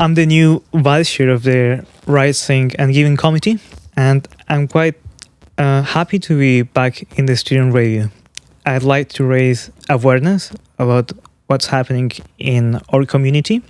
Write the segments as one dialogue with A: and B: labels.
A: I'm the new vice chair of the Rising and Giving Committee, and I'm quite happy to be back in the student radio. I'd like to raise awareness about what's happening in our community,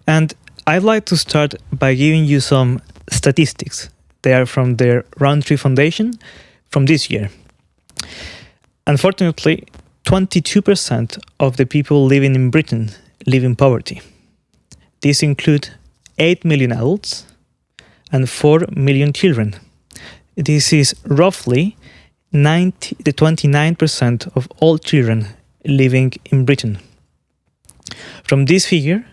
A: and I'd like to start by giving you some statistics. They are from the Roundtree Foundation from this year. Unfortunately, 22% of the people living in Britain live in poverty. These include 8 million adults and 4 million children. This is roughly 29% of all children living in Britain. From this figure,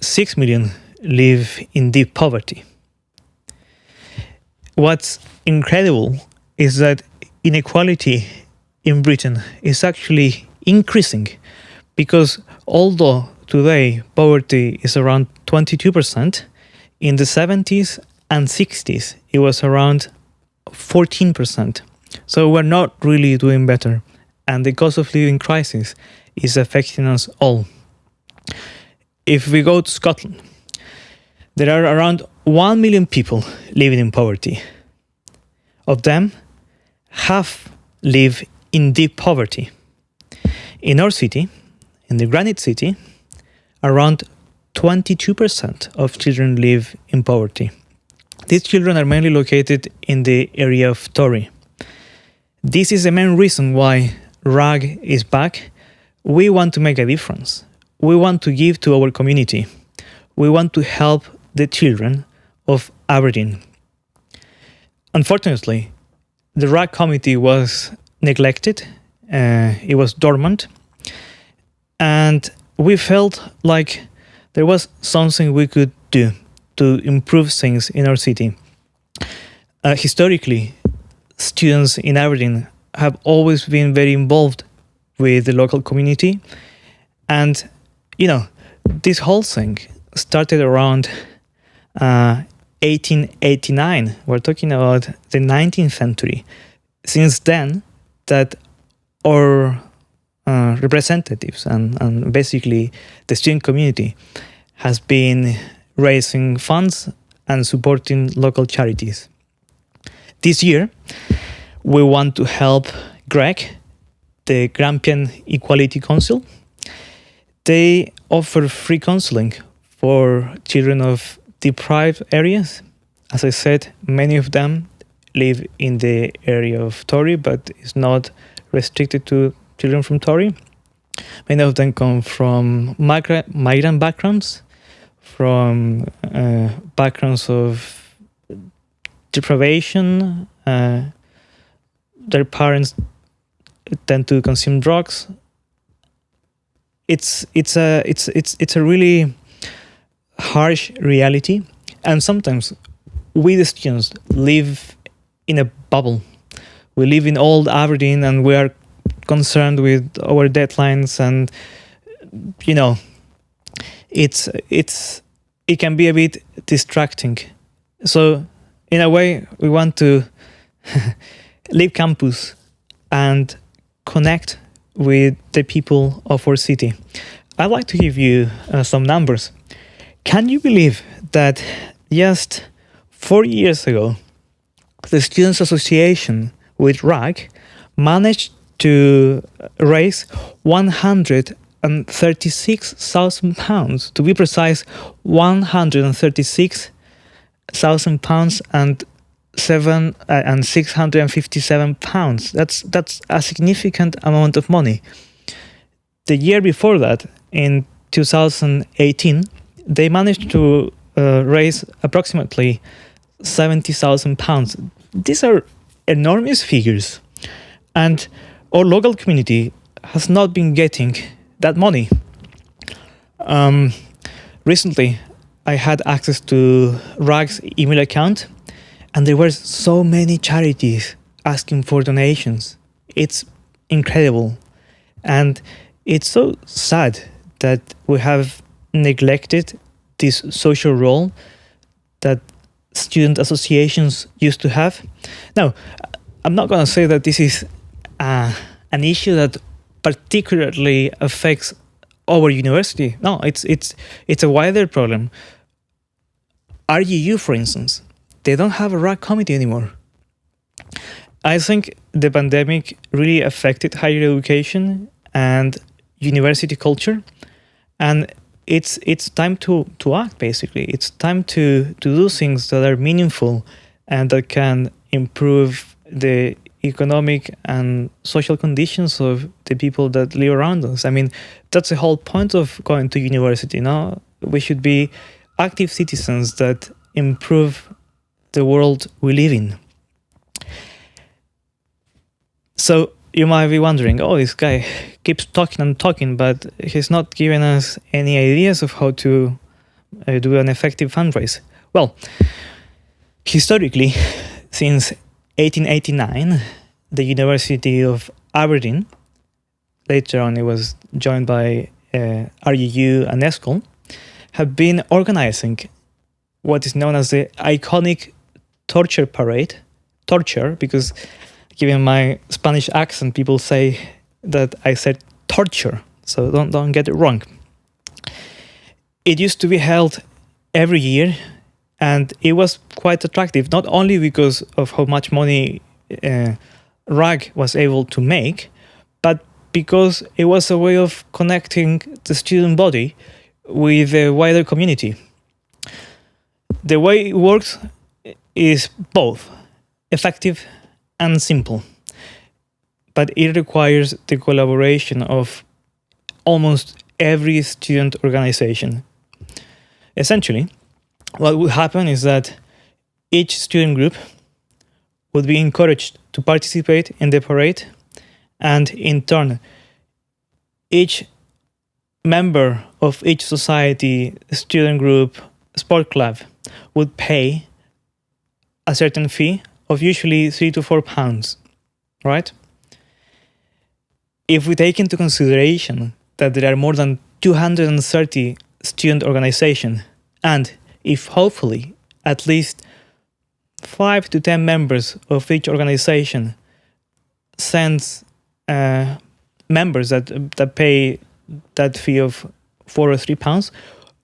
A: 6 million live in deep poverty. What's incredible is that inequality in Britain is actually increasing, because although today poverty is around 22%, in the 70s and 60s it was around 14%. So we're not really doing better, and the cost of living crisis is affecting us all. If we go to Scotland, there are around 1 million people living in poverty. Of them, half live in deep poverty. In our city, in the Granite City, around 22% of children live in poverty. These children are mainly located in the area of Tory. This is the main reason why RAG is back. We want to make a difference. We want to give to our community. We want to help the children of Aberdeen. Unfortunately, the RAG committee was neglected. It was dormant. And we felt like there was something we could do to improve things in our city. Historically, students in Aberdeen have always been very involved with the local community. And, this whole thing started around 1889. We're talking about the 19th century. Since then, that our representatives and basically the student community has been raising funds and supporting local charities. This year, we want to help Greg, the Grampian Equality Council. They offer free counseling for children of deprived areas. As I said, many of them live in the area of Tory, but it's not restricted to children from Tory. Many of them come from migrant backgrounds, from backgrounds of deprivation. Their parents tend to consume drugs. It's a really harsh reality, and sometimes we, the students, live in a bubble. We live in old Aberdeen, and we are concerned with our deadlines, and it can be a bit distracting. So in a way, we want to leave campus and connect with the people of our city. I'd like to give you some numbers. Can you believe that just 4 years ago, the Students' Association with RAG managed to raise £136,000, to be precise, £136,000 and £657. That's a significant amount of money. The year before that, in 2018, they managed to raise approximately £70,000. These are enormous figures, and our local community has not been getting that money. Recently, I had access to RAG's email account, and there were so many charities asking for donations. It's incredible. And it's so sad that we have neglected this social role that student associations used to have. Now, I'm not going to say that this is an issue that particularly affects our university. No, it's a wider problem. RGU, for instance, they don't have a RAG committee anymore. I think the pandemic really affected higher education and university culture, and it's time to act. Basically, it's time to do things that are meaningful and that can improve the economic and social conditions of the people that live around us. I mean, that's the whole point of going to university. No, we should be active citizens that improve the world we live in. So you might be wondering, oh, this guy keeps talking and talking, but he's not giving us any ideas of how to do an effective fundraise. Well, historically, since 1889, the University of Aberdeen, later on it was joined by RUU and ESCOL, have been organizing what is known as the iconic torture parade. Torture, because given my Spanish accent, people say that I said torture, so don't get it wrong. It used to be held every year, and it was quite attractive, not only because of how much money RAG was able to make, but because it was a way of connecting the student body with the wider community. The way it works is both effective and simple, but it requires the collaboration of almost every student organization. Essentially, what would happen is that each student group would be encouraged to participate in the parade, and in turn, each member of each society, student group, sport club would pay a certain fee of usually £3 to £4, right? If we take into consideration that there are more than 230 student organizations, and if hopefully at least 5 to 10 members of each organization sends members that pay that fee of £4 or £3,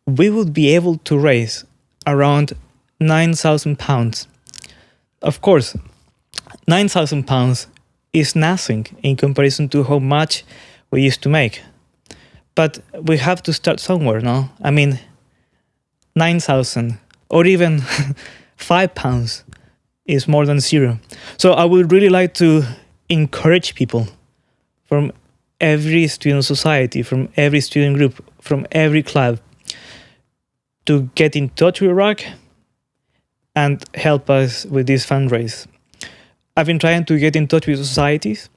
A: we would be able to raise around £9,000. Of course, £9,000 is nothing in comparison to how much we used to make. But we have to start somewhere, no? I mean, 9,000 or even £5 is more than zero. So I would really like to encourage people from every student society, from every student group, from every club to get in touch with RAG and help us with this fundraise. I've been trying to get in touch with societies,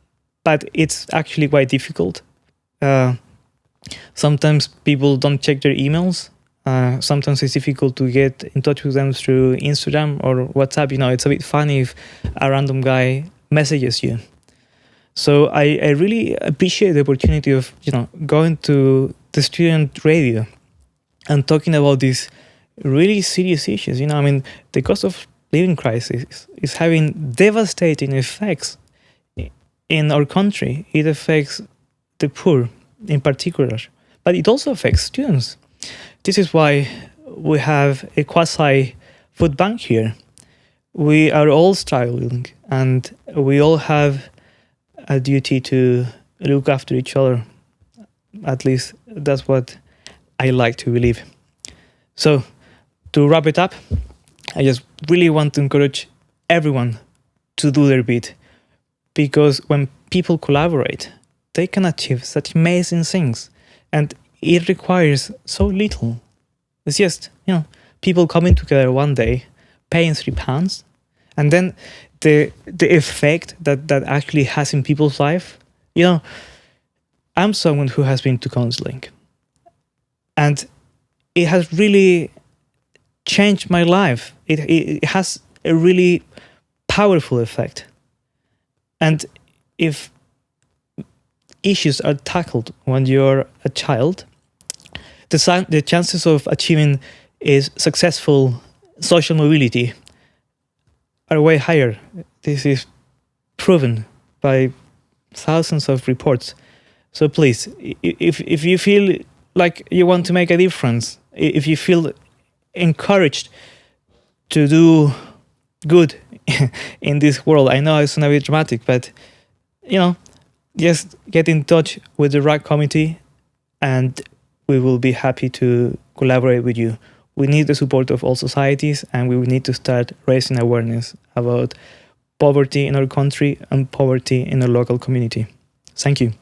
A: but it's actually quite difficult. Sometimes people don't check their emails. Sometimes it's difficult to get in touch with them through Instagram or WhatsApp. You know, it's a bit funny if a random guy messages you. So I really appreciate the opportunity of, going to the student radio and talking about these really serious issues. The cost of living crisis is having devastating effects in our country. It affects the poor in particular, but it also affects students. This is why we have a quasi-food bank here. We are all struggling, and we all have a duty to look after each other. At least that's what I like to believe. So, to wrap it up, I just really want to encourage everyone to do their bit, because when people collaborate, they can achieve such amazing things, and it requires so little. It's just, people coming together one day, paying £3, and then the effect that actually has in people's life. I'm someone who has been to counseling, and it has really changed my life. It has a really powerful effect. And if issues are tackled when you're a child, the chances of achieving is successful social mobility are way higher. This is proven by thousands of reports. So please, if you feel like you want to make a difference, if you feel encouraged to do good in this world. I know it's not a bit dramatic, but just get in touch with the right committee and we will be happy to collaborate with you. We need the support of all societies, and we need to start raising awareness about poverty in our country and poverty in our local community. Thank you.